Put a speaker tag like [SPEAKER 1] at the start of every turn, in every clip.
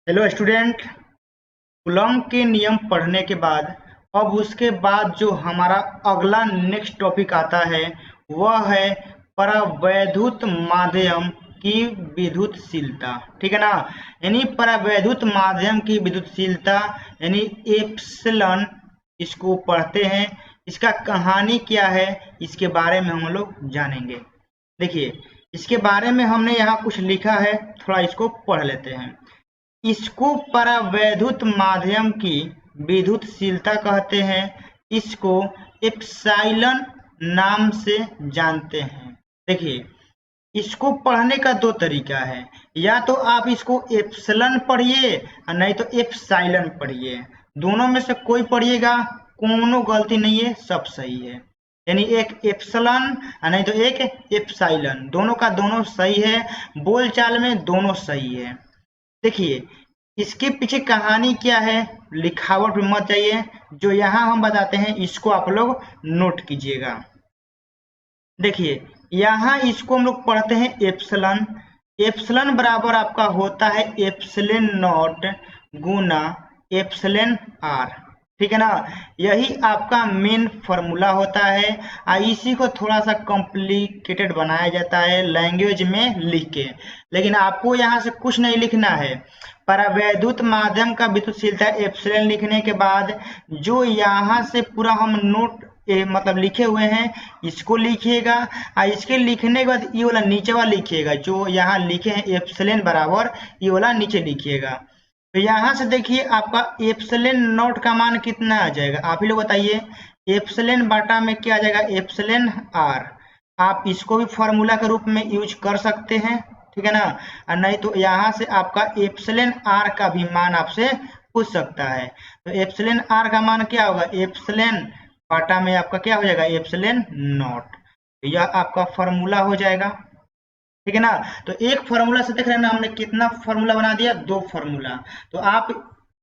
[SPEAKER 1] Hello student. Coulomb के नियम पढ़ने के बाद अब उसके बाद जो हमारा अगला नेक्स्ट टॉपिक आता है वह है परावैद्युत माध्यम की विद्युतशीलता। ठीक है ना। यानी परावैद्युत माध्यम की विद्युतशीलता यानी एप्सिलॉन, इसको पढ़ते हैं। इसका कहानी क्या है इसके बारे में हम लोग जानेंगे। देखिए, इसके बारे में हमने यहाँ कुछ लिखा है, थोड़ा इसको पढ़ लेते हैं। इसको परावैद्युत माध्यम की विद्युतशीलता कहते हैं। इसको एप्सिलॉन नाम से जानते हैं। देखिए, इसको पढ़ने का दो तरीका है, या तो आप इसको एप्सिलॉन पढ़िए और नहीं तो एप्सिलॉन पढ़िए। दोनों में से कोई पढ़िएगा, कोनो गलती नहीं है, सब सही है। यानी एक एप्सिलॉन और नहीं तो एक एप्सिलॉन, दोनों का दोनों सही है। बोलचाल में दोनों सही है। देखिए, इसके पीछे कहानी क्या है, लिखावट में मत जाइए। जो यहाँ हम बताते हैं इसको आप लोग नोट कीजिएगा। देखिए, यहाँ इसको हम लोग पढ़ते हैं एप्सिलॉन। एप्सिलॉन बराबर आपका होता है एप्सिलॉन नॉट गुना एप्सिलॉन आर। ठीक है ना। यही आपका मेन फॉर्मूला होता है और इसी को थोड़ा सा कॉम्प्लिकेटेड बनाया जाता है लैंग्वेज में लिख के। लेकिन आपको यहाँ से कुछ नहीं लिखना है। परावैद्युत माध्यम का विद्युतशीलता एप्सिलॉन लिखने के बाद जो यहाँ से पूरा हम नोट मतलब लिखे हुए हैं इसको लिखिएगा और इसके लिखने के बाद ये वाला नीचे वाला लिखिएगा। जो यहाँ लिखे हैं एप्सिलॉन बराबर ये वाला नीचे लिखिएगा। तो यहाँ से देखिए आपका एप्सिलॉन नॉट का मान कितना आ जाएगा, आप ही लोग बताइए। एप्सिलॉन बाटा में क्या आ जाएगा, एप्सिलॉन आर। आप इसको भी फॉर्मूला के रूप में यूज कर सकते हैं, ठीक है ना। और नहीं तो यहाँ से आपका एप्सिलॉन आर का भी मान आपसे पूछ सकता है। तो एप्सिलॉन आर का मान क्या होगा, एप्सिलॉन बाटा में आपका क्या हो जाएगा, एप्सिलॉन नॉट। तो यह आपका फॉर्मूला हो जाएगा। ठीक है ना। तो एक फॉर्मूला से देख रहे हैं ना हमने कितना फॉर्मूला बना दिया, दो फॉर्मूला। तो आप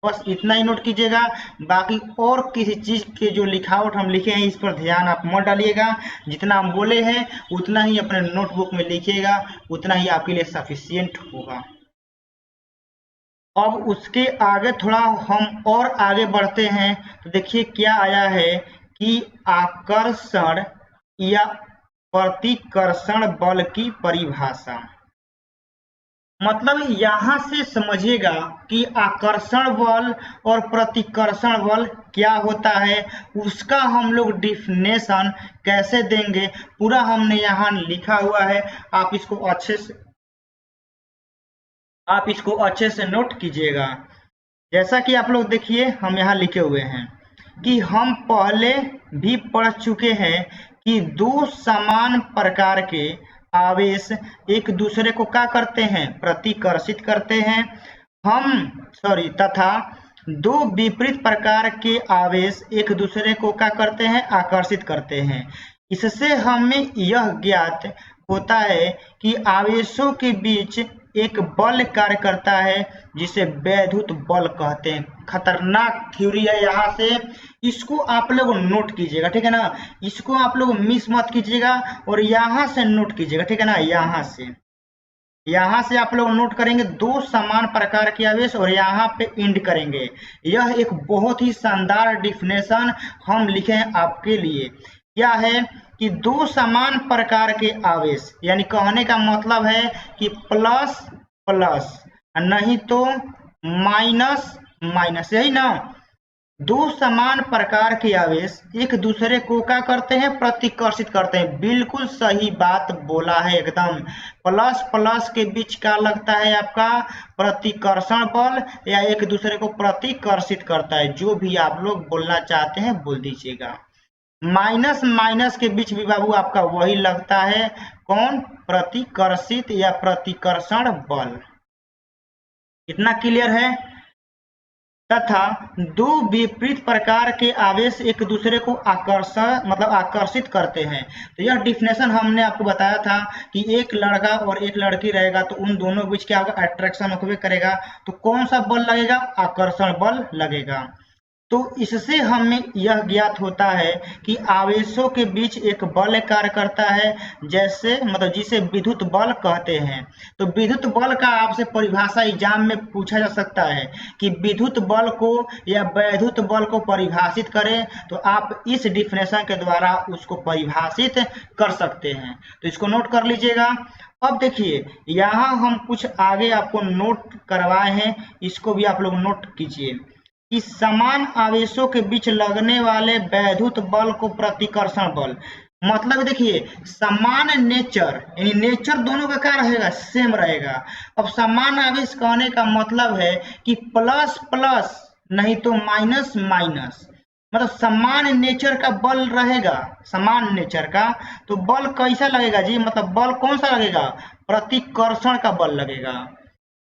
[SPEAKER 1] बस इतना ही नोट कीजिएगा। बाकी और किसी चीज के जो लिखावट हम लिखे हैं इस पर ध्यान आप मत डालिएगा। जितना हम बोले हैं उतना ही अपने नोटबुक में लिखिएगा, उतना ही आपके लिए सफिशियंट होगा। अब उसके आगे थोड़ा हम और आगे बढ़ते हैं तो देखिए क्या आया है कि आकर्षण या प्रतिकर्षण बल की परिभाषा। मतलब यहाँ से समझिएगा कि आकर्षण बल और प्रतिकर्षण बल क्या होता है, उसका हम लोग डिफिनेशन कैसे देंगे पूरा हमने यहाँ लिखा हुआ है। आप इसको अच्छे से नोट कीजिएगा। जैसा कि आप लोग देखिए हम यहाँ लिखे हुए हैं कि हम पहले भी पढ़ चुके हैं कि दो समान प्रकार के आवेश एक दूसरे को क्या करते हैं, प्रतिकर्षित करते हैं। तथा दो विपरीत प्रकार के आवेश एक दूसरे को क्या करते हैं, आकर्षित करते हैं। इससे हमें यह ज्ञात होता है कि आवेशों के बीच एक बल कार्य करता है जिसे वैद्युत बल कहते हैं। खतरनाक थ्योरी है यहाँ से, इसको आप लोग नोट कीजिएगा, ठीक है ना। इसको आप लोग मिस मत कीजिएगा और यहाँ से नोट कीजिएगा, ठीक है ना। यहाँ से आप लोग नोट करेंगे दो समान प्रकार के आवेश और यहाँ पे इंड करेंगे। यह एक बहुत ही शानदार डिफिनेशन हम लिखे हैं आपके लिए। क्या है कि दो समान प्रकार के आवेश, यानी कहने का मतलब है कि प्लस प्लस नहीं तो माइनस माइनस, यही ना। दो समान प्रकार के आवेश एक दूसरे को क्या करते हैं, प्रतिकर्षित करते हैं। बिल्कुल सही बात बोला है एकदम। प्लस प्लस के बीच क्या लगता है आपका, प्रतिकर्षण बल, या एक दूसरे को प्रतिकर्षित करता है। जो भी आप लोग बोलना चाहते हैं बोल दीजिएगा। माइनस माइनस के बीच भी बाबू आपका वही लगता है, कौन, प्रतिकर्षित या प्रतिकर्षण बल। इतना क्लियर है। तथा दो विपरीत प्रकार के आवेश एक दूसरे को आकर्षित करते हैं। तो यह डिफिनेशन हमने आपको बताया था कि एक लड़का और एक लड़की रहेगा तो उन दोनों के बीच क्या होगा, अट्रैक्शन होकर करेगा। तो कौन सा बल लगेगा, आकर्षण बल लगेगा। तो इससे हमें यह ज्ञात होता है कि आवेशों के बीच एक बल कार्य करता है, जैसे मतलब जिसे विद्युत बल कहते हैं। तो विद्युत बल का आपसे परिभाषा एग्जाम में पूछा जा सकता है कि विद्युत बल को या वैद्युत बल को परिभाषित करें, तो आप इस डिफिनेशन के द्वारा उसको परिभाषित कर सकते हैं। तो इसको नोट कर लीजिएगा। अब देखिए यहाँ हम कुछ आगे आपको नोट करवाए हैं, इसको भी आप लोग नोट कीजिए कि समान आवेशों के बीच लगने वाले वैद्युत बल को प्रतिकर्षण बल, मतलब देखिए समान नेचर, यानी नेचर दोनों का क्या रहेगा, सेम रहेगा। अब समान आवेश कहने का मतलब है कि प्लस प्लस नहीं तो माइनस माइनस, मतलब समान नेचर का बल रहेगा, समान नेचर का। तो बल कैसा लगेगा जी, मतलब बल कौन सा लगेगा, प्रतिकर्षण का बल लगेगा।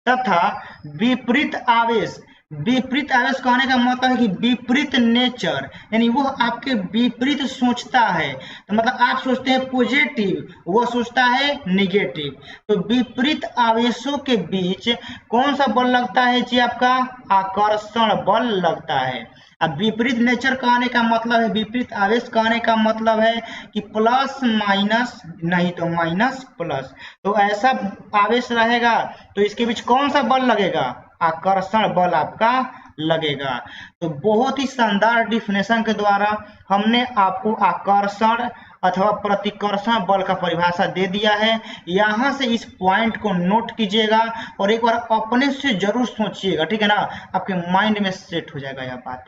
[SPEAKER 1] तथा विपरीत आवेश, विपरीत आवेश कहने का मतलब है कि विपरीत नेचर, यानी वो आपके विपरीत सोचता है। तो मतलब आप सोचते हैं पॉजिटिव, वो सोचता है निगेटिव। तो विपरीत आवेशों के बीच कौन सा बल लगता है जी, आपका आकर्षण बल लगता है। अब विपरीत नेचर कहने का मतलब है, विपरीत आवेश कहने का मतलब है कि प्लस माइनस नहीं तो माइनस प्लस। तो ऐसा आवेश रहेगा तो इसके बीच कौन सा बल लगेगा, आकर्षण बल आपका लगेगा। तो बहुत ही शानदार डिफिनेशन के द्वारा हमने आपको आकर्षण अथवा प्रतिकर्षण बल का परिभाषा दे दिया है। यहाँ से इस पॉइंट को नोट कीजिएगा और एक बार अपने से जरूर सोचिएगा, ठीक है ना, आपके माइंड में सेट हो जाएगा यह बात।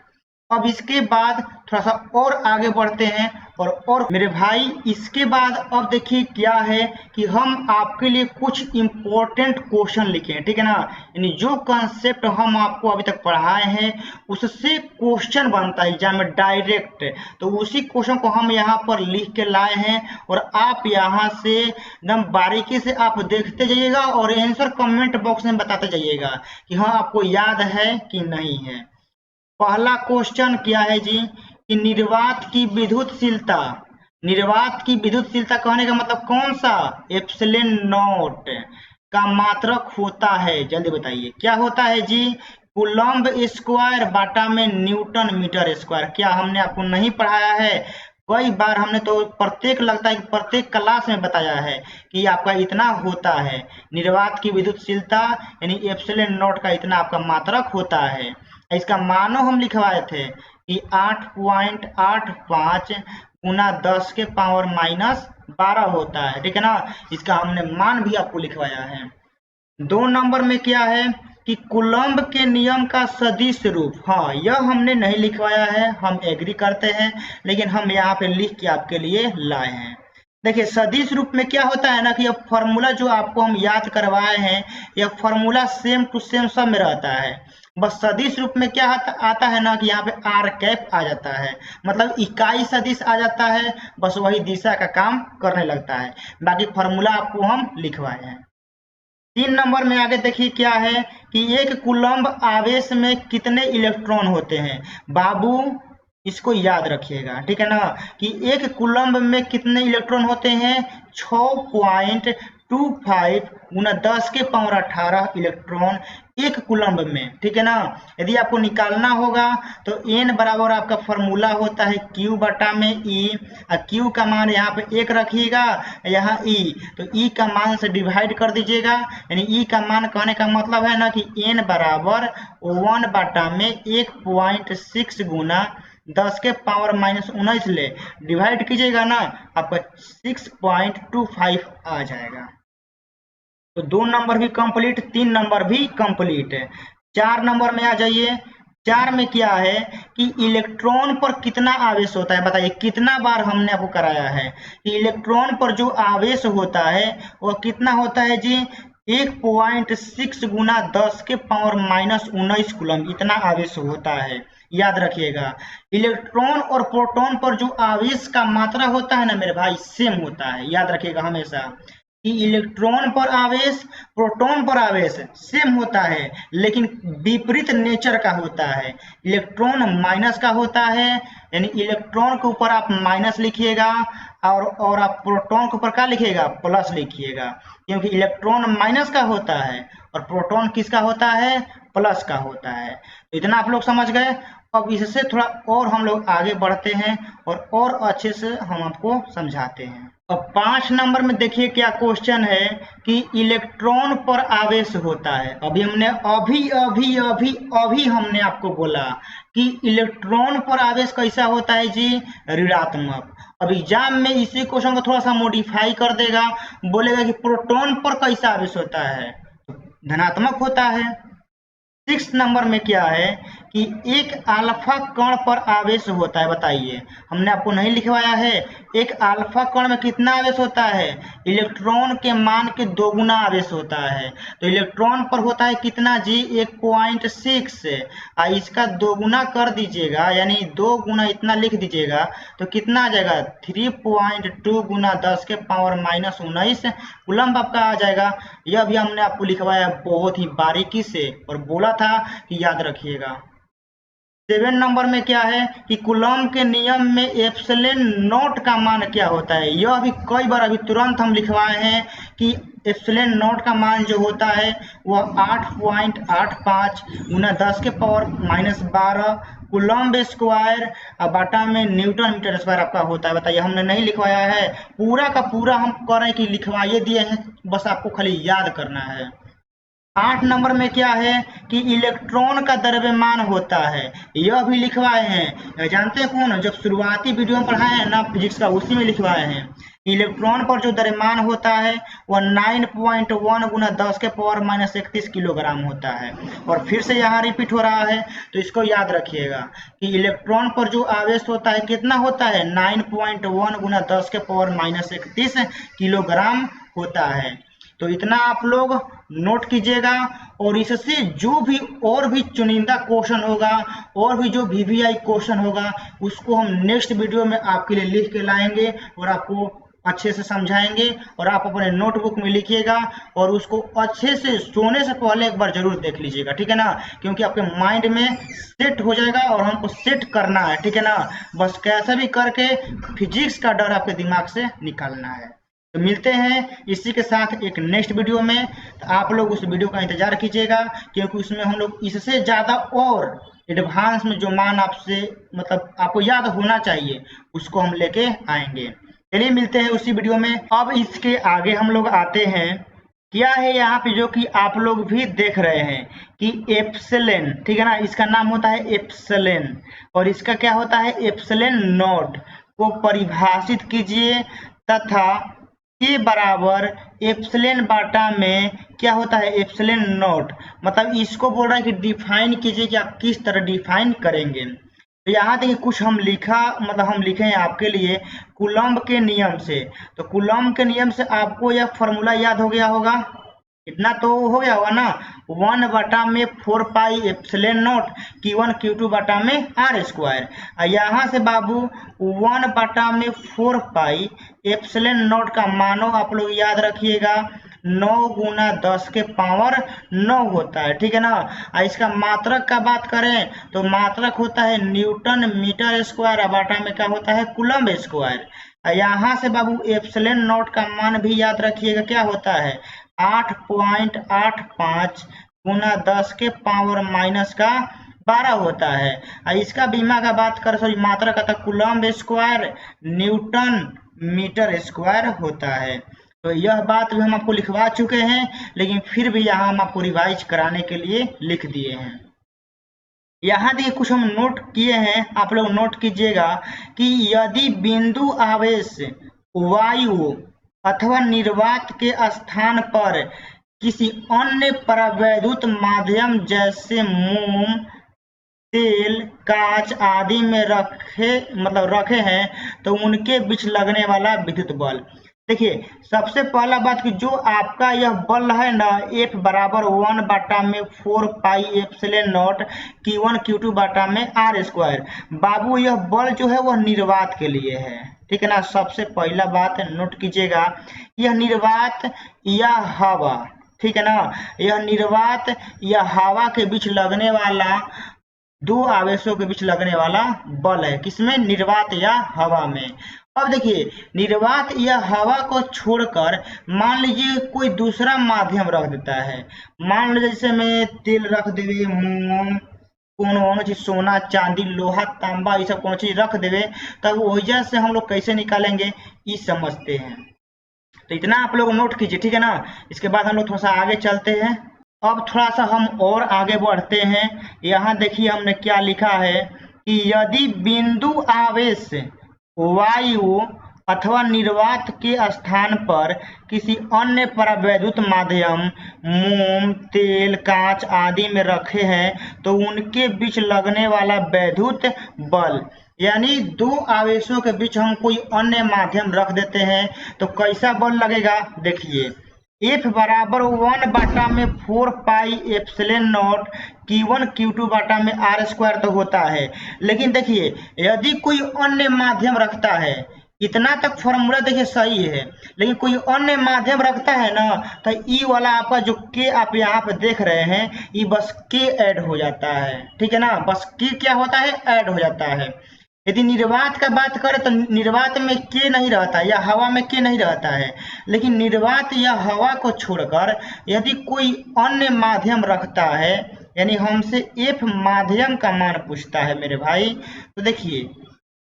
[SPEAKER 1] अब इसके बाद थोड़ा सा और आगे बढ़ते हैं और मेरे भाई इसके बाद अब देखिए क्या है कि हम आपके लिए कुछ इंपॉर्टेंट क्वेश्चन लिखे हैं, ठीक है ना, यानी जो कंसेप्ट हम आपको अभी तक पढ़ाए हैं उससे क्वेश्चन बनता है एग्जाम में डायरेक्ट। तो उसी क्वेश्चन को हम यहाँ पर लिख के लाए हैं और आप यहाँ से एकदम बारीकी से आप देखते जाइएगा और आंसर कमेंट बॉक्स में बताते जाइएगा कि हाँ आपको याद है कि नहीं है। पहला क्वेश्चन क्या है जी कि निर्वात की विद्युतशीलता, निर्वात की विद्युतशीलता कहने का मतलब कौन सा, एप्सिलॉन नॉट का मात्रक होता है, जल्दी बताइए क्या होता है जी, कूलम्ब स्क्वायर बाटा में न्यूटन मीटर स्क्वायर। क्या हमने आपको नहीं पढ़ाया है, कई बार हमने तो प्रत्येक लगता है कि प्रत्येक क्लास में बताया है कि आपका इतना होता है, निर्वात की विद्युतशीलता यानी एप्सिलॉन नॉट का इतना आपका मात्रक होता है। इसका मानो हम लिखवाए थे कि 8.85 गुना 10 के पावर माइनस 12 होता है, ठीक है ना, इसका हमने मान भी आपको लिखवाया है। 2 नंबर में क्या है कि कूलम्ब के नियम का सदिश रूप, हाँ यह हमने नहीं लिखवाया है, हम एग्री करते हैं, लेकिन हम यहाँ पे लिख के आपके लिए लाए हैं। देखिए सदिश रूप में क्या होता है ना कि यह फॉर्मूला जो आपको हम याद करवाए हैं, यह फॉर्मूला सेम टू सेम सब में रहता है। बस सदिश रूप में क्या आता है ना कि यहाँ पे आर कैप आ जाता है, मतलब इकाई सदिश आ जाता है, बस वही दिशा का काम करने लगता है। बाकी फॉर्मूला आपको हम लिखवाए हैं। 3 नंबर में आगे देखिए क्या है कि एक कूलम्ब आवेश में कितने इलेक्ट्रॉन होते हैं। बाबू इसको याद रखिएगा, ठीक है ना, कि एक कूलम्ब में कितने इलेक्ट्रॉन होते हैं, 6.25 गुना 10 के पावर 18 इलेक्ट्रॉन एक कूलम्ब में, ठीक है ना। यदि आपको निकालना होगा तो n बराबर आपका फॉर्मूला होता है Q बटा में E, Q का मान यहाँ पे 1 रखिएगा, यहाँ E, तो E का मान से डिवाइड कर दीजिएगा, यानी E का मान कहने का मतलब है ना कि n बराबर 1 बटा में 1.6 गुना 10 के पावर माइनस 19 ले डिवाइड कीजिएगा ना, आपका 6.25 आ जाएगा। तो 2 नंबर भी कंप्लीट, 3 नंबर भी कंप्लीट है। 4 नंबर में आ जाइए। 4 में क्या है कि इलेक्ट्रॉन पर कितना आवेश होता है, बताइए कितना बार हमने आपको कराया है कि इलेक्ट्रॉन पर जो आवेश होता है वह कितना होता है जी, 1.6 गुना 10 के पावर माइनस 19 कूलम्ब, इतना आवेश होता है, याद रखिएगा। इलेक्ट्रॉन और प्रोटॉन पर जो आवेश का मात्रा होता है ना मेरे भाई सेम होता है, याद रखिएगा हमेशा कि इलेक्ट्रॉन पर आवेश प्रोटॉन पर आवेश सेम होता है, लेकिन विपरीत नेचर का होता है। इलेक्ट्रॉन माइनस का होता है, यानी इलेक्ट्रॉन के ऊपर आप माइनस लिखिएगा और आप प्रोटॉन के ऊपर क्या लिखिएगा, प्लस लिखिएगा, क्योंकि इलेक्ट्रॉन माइनस का होता है और प्रोटॉन किसका होता है, प्लस का होता है। तो इतना आप लोग समझ गए। अब इससे थोड़ा और हम लोग आगे बढ़ते हैं और अच्छे से हम आपको समझाते हैं। अब 5 नंबर में देखिए क्या क्वेश्चन है कि इलेक्ट्रॉन पर आवेश होता है। अभी हमने आपको बोला कि इलेक्ट्रॉन पर आवेश कैसा होता है जी, ऋणात्मक। अब एग्जाम में इसी क्वेश्चन को थोड़ा सा मॉडिफाई कर देगा, बोलेगा कि प्रोटॉन पर कैसा आवेश होता है, तो धनात्मक होता है। 6 नंबर में क्या है कि एक अल्फा कण पर आवेश होता है, बताइए। हमने आपको नहीं लिखवाया है, एक अल्फा कण में कितना आवेश होता है, इलेक्ट्रॉन के मान के 2 गुना आवेश होता है। तो इलेक्ट्रॉन पर होता है कितना जी, 1.6। इसका 2 गुना कर दीजिएगा, यानी 2 गुना इतना लिख दीजिएगा तो कितना आ जाएगा, 3.2 गुना 10 के पावर -19 कूलम्ब आपका आ जाएगा। यह भी हमने आपको लिखवाया बहुत ही बारीकी से और बोला था कि याद रखिएगा। 7 नंबर में क्या है कि कूलम्ब के नियम में एप्सिलॉन नॉट का मान क्या होता है। यह भी कई बार अभी तुरंत हम लिखवाए हैं कि एप्सिलॉन नॉट का मान जो होता है वह 8.85 गुना 10 के पावर -12 कूलम्ब स्क्वायर बटा में न्यूटन मीटर स्क्वायर आपका होता है। बताइए, हमने नहीं लिखवाया है, पूरा का पूरा हम कह रहे हैं कि लिखवाइए दिए हैं, बस आपको खाली याद करना है। 8 नंबर में क्या है कि इलेक्ट्रॉन का द्रव्यमान होता है, यह भी लिखवाए हैं। जानते हैं कौन, जब शुरुआती वीडियो में पढ़ाए हैं ना फिजिक्स का, उसी में लिखवाए हैं। इलेक्ट्रॉन पर जो द्रव्यमान होता है वह 9.1 गुना 10 के पावर -31 किलोग्राम होता है। और फिर से यहाँ रिपीट हो रहा है, तो इसको याद रखिएगा कि इलेक्ट्रॉन पर जो आवेश होता है कितना होता है, 9.1 गुना 10 के पावर -31 किलोग्राम होता है। तो इतना आप लोग नोट कीजिएगा, और इससे जो भी और भी चुनिंदा क्वेश्चन होगा और भी जो VVI क्वेश्चन होगा उसको हम नेक्स्ट वीडियो में आपके लिए लिख के लाएंगे और आपको अच्छे से समझाएंगे। और आप अपने नोटबुक में लिखिएगा और उसको अच्छे से सोने से पहले एक बार जरूर देख लीजिएगा, ठीक है ना, क्योंकि आपके माइंड में सेट हो जाएगा और हमको सेट करना है, ठीक है ना। बस कैसे भी करके फिजिक्स का डर आपके दिमाग से निकालना है। तो मिलते हैं इसी के साथ एक नेक्स्ट वीडियो में। तो आप लोग उस वीडियो का इंतजार कीजिएगा, क्योंकि उसमें हम लोग इससे ज़्यादा और एडवांस में जो मान आपसे मतलब आपको याद होना चाहिए उसको हम लेके आएंगे। चलिए मिलते हैं उसी वीडियो में। अब इसके आगे हम लोग आते हैं, क्या है यहाँ पे जो कि आप लोग भी देख रहे हैं कि एप्सिलॉन, ठीक है ना, इसका नाम होता है एप्सिलॉन और इसका क्या होता है, एप्सिलॉन नॉट को परिभाषित कीजिए तथा के बराबर एप्सिलॉन बाटा में क्या होता है, एप्सिलॉन नॉट। मतलब इसको बोल रहा है कि डिफाइन कीजिए कि आप किस तरह डिफाइन करेंगे। तो यहाँ देखिए कुछ हम लिखे हैं आपके लिए कूलम्ब के नियम से। तो कूलम्ब के नियम से आपको यह फॉर्मूला याद हो गया होगा, इतना तो हो गया होगा ना, 1 बटा में 4 pi epsilon not Q1 Q2 बटा में R स्क्वायर। यहाँ से बाबू 1 बटा में 4 पाई एप्सिलॉन नॉट का मानो आप लोग याद रखिएगा 9 गुना 10 के पावर 9 होता है, ठीक है ना। इसका मात्रक का बात करें तो मात्रक होता है न्यूटन मीटर स्क्वायर बटा में क्या होता है, कूलम्ब स्क्वायर। यहाँ से बाबू एप्सिलॉन नॉट का मान भी याद रखिएगा, क्या होता है 8.85 गुना 10 के पावर -12 होता है। इसका बीमा का बात कर सॉरी मात्रा का था coulomb square newton metre square होता है। तो यह बात भी हम आपको लिखवा चुके हैं, लेकिन फिर भी यहाँ हम आपको रिवाइज कराने के लिए लिख दिए हैं। यहाँ देखिए कुछ हम नोट किए हैं, आप लोग नोट कीजिएगा कि यदि बिंदु आवेश वायु अथवा निर्वात के स्थान पर किसी अन्य परावैद्युत माध्यम जैसे मोम, तेल, कांच आदि में रखे हैं तो उनके बीच लगने वाला विद्युत बल। देखिए सबसे पहला बात कि जो आपका यह बल है ना, F बराबर 1 बटा में 4 pi epsilon not Q1 Q2 बटा में R स्क्वायर। बाबू यह बल जो है वह निर्वात के लिए है, ठीक है ना। सबसे पहला बात नोट कीजिएगा, यह निर्वात या हवा, ठीक है ना, यह निर्वात या हवा के बीच लगने वाला 2 आवेशों के बीच लगने वाला बल है, किसमें, निर्वात या हवा में। अब देखिए निर्वात या हवा को छोड़कर मान लीजिए कोई दूसरा माध्यम रख देता है, मान लीजिए जैसे मैं तेल रख देवे, मोम, कोनो चीज सोना चांदी लोहा तांबा ये सब कोनो चीज रख देवे तब वजह से हम लोग कैसे निकालेंगे ये समझते हैं। तो इतना आप लोग नोट कीजिए, ठीक है ना। इसके बाद हम लोग थोड़ा सा आगे चलते हैं। अब थोड़ा सा हम और आगे बढ़ते हैं। यहाँ देखिए हमने क्या लिखा है कि यदि बिंदु आवेश वायु अथवा निर्वात के स्थान पर किसी अन्य परावैद्युत माध्यम मोम तेल कांच आदि में रखे हैं तो उनके बीच लगने वाला वैद्युत बल, यानी दो आवेशों के बीच हम कोई अन्य माध्यम रख देते हैं तो कैसा बल लगेगा। देखिए F बराबर 1/4 pi epsilon not Q1 Q2 बटा में R स्क्वायर तो होता है। लेकिन देखिए यदि कोई अन्य माध्यम रखता है, इतना तक फॉर्मूला देखिए सही है, लेकिन कोई अन्य माध्यम रखता है ना तो ई वाला आपका जो के आप यहाँ पे देख रहे हैं ये बस के ऐड हो जाता है, ठीक है ना। बस के क्या होता है, ऐड हो जाता है। यदि निर्वात का बात करें तो निर्वात में के नहीं रहता या हवा में के नहीं रहता है, लेकिन निर्वात या हवा को छोड़कर यदि कोई अन्य माध्यम रखता है, यानी हमसे एफ माध्यम का मान पूछता है मेरे भाई, तो देखिए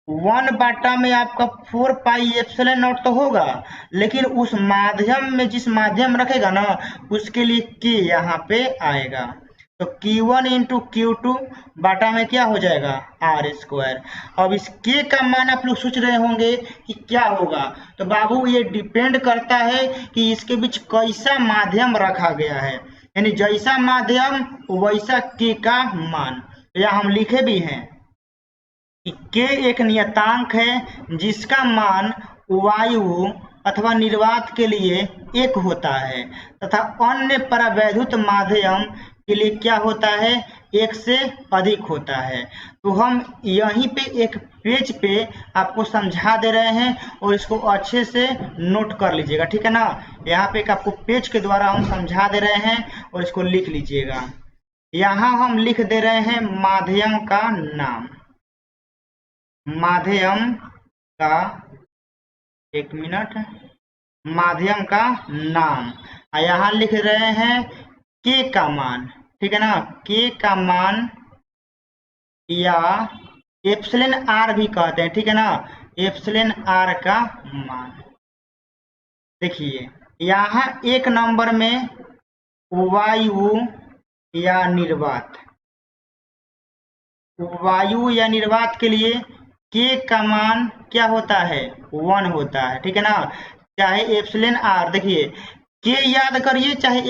[SPEAKER 1] 1 में आपका 4 पाई एप्सिलॉन नॉट तो होगा, लेकिन उस माध्यम में जिस माध्यम रखेगा ना उसके लिए के यहाँ पे आएगा, तो Q1 इंटू Q2 बाटा में क्या हो जाएगा R स्क्वायर। अब इस के का मान आप लोग सोच रहे होंगे कि क्या होगा, तो बाबू ये डिपेंड करता है कि इसके बीच कैसा माध्यम रखा गया है, यानी जैसा माध्यम वैसा के का मान। तो यहाँ हम लिखे भी हैं कि के एक नियतांक है जिसका मान वायु अथवा निर्वात के लिए 1 होता है तथा अन्य परावैद्युत माध्यम के लिए क्या होता है, 1 से अधिक होता है। तो हम यहीं पे एक पेज पे आपको समझा दे रहे हैं और इसको अच्छे से नोट कर लीजिएगा, ठीक है ना। यहाँ पे एक आपको पेज के द्वारा हम समझा दे रहे हैं और इसको लिख लीजिएगा। यहाँ हम लिख दे रहे हैं माध्यम का नाम, माध्यम का, एक मिनट, माध्यम का नाम, यहाँ लिख रहे हैं के का मान, ठीक है ना, के का मान या एप्सिलॉन आर भी कहते हैं, ठीक है ना, एप्सिलॉन आर का मान। देखिए यहाँ 1 नंबर में वायु या निर्वात, वायु या निर्वात के लिए के का मान क्या होता है, 1 होता है, ठीक है ना। चाहे एप्सिलॉन आर, देखिए के याद करिए चाहे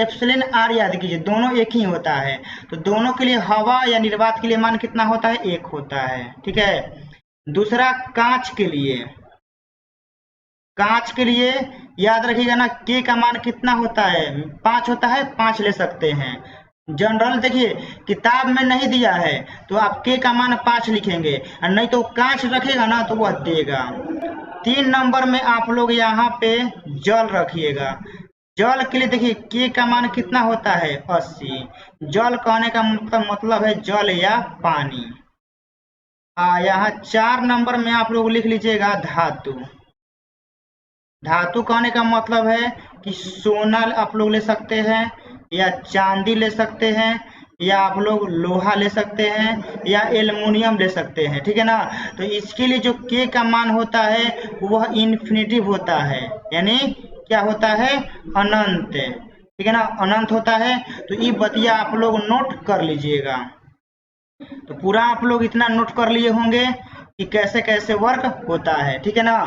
[SPEAKER 1] एप्सिलॉन आर याद कीजिए, दोनों एक ही होता है। तो दोनों के लिए हवा या निर्वात के लिए मान कितना होता है, 1 होता है, ठीक है। दूसरा कांच के लिए, कांच के लिए याद रखिएगा ना के का मान कितना होता है, 5 होता है, 5 ले सकते हैं। जनरल देखिए किताब में नहीं दिया है तो आप के का मान 5 लिखेंगे, और नहीं तो कांच रखेगा ना तो वह देगा। 3 नंबर में आप लोग यहाँ पे जल रखिएगा। जल के लिए देखिए के का मान कितना होता है, 80। जल कहने का मतलब है जल या पानी। यहाँ 4 नंबर में आप लोग लिख लीजिएगा धातु। धातु कहने का मतलब है कि सोना आप लोग ले सकते हैं या चांदी ले सकते हैं या आप लोग लोहा ले सकते हैं या एल्युमिनियम ले सकते हैं, ठीक है ना। तो इसके लिए जो के का मान होता है वह इन्फिनिटिव होता है, यानी क्या होता है, अनंत, ठीक है ना, अनंत होता है। तो ये बतिया आप लोग नोट कर लीजिएगा। तो पूरा आप लोग इतना नोट कर लिए होंगे कि कैसे कैसे वर्क होता है, ठीक है ना।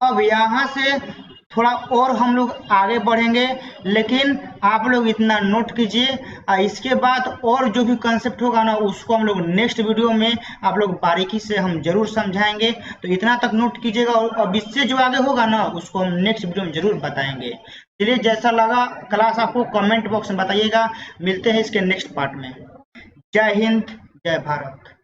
[SPEAKER 1] अब यहाँ से थोड़ा और हम लोग आगे बढ़ेंगे, लेकिन आप लोग इतना नोट कीजिए। इसके बाद और जो भी कंसेप्ट होगा ना उसको हम लोग नेक्स्ट वीडियो में आप लोग बारीकी से हम जरूर समझाएंगे। तो इतना तक नोट कीजिएगा, और अब इससे जो आगे होगा ना उसको हम नेक्स्ट वीडियो में जरूर बताएंगे। चलिए, जैसा लगा क्लास आपको कमेंट बॉक्स में बताइएगा। मिलते हैं इसके नेक्स्ट पार्ट में। जय हिंद, जय भारत।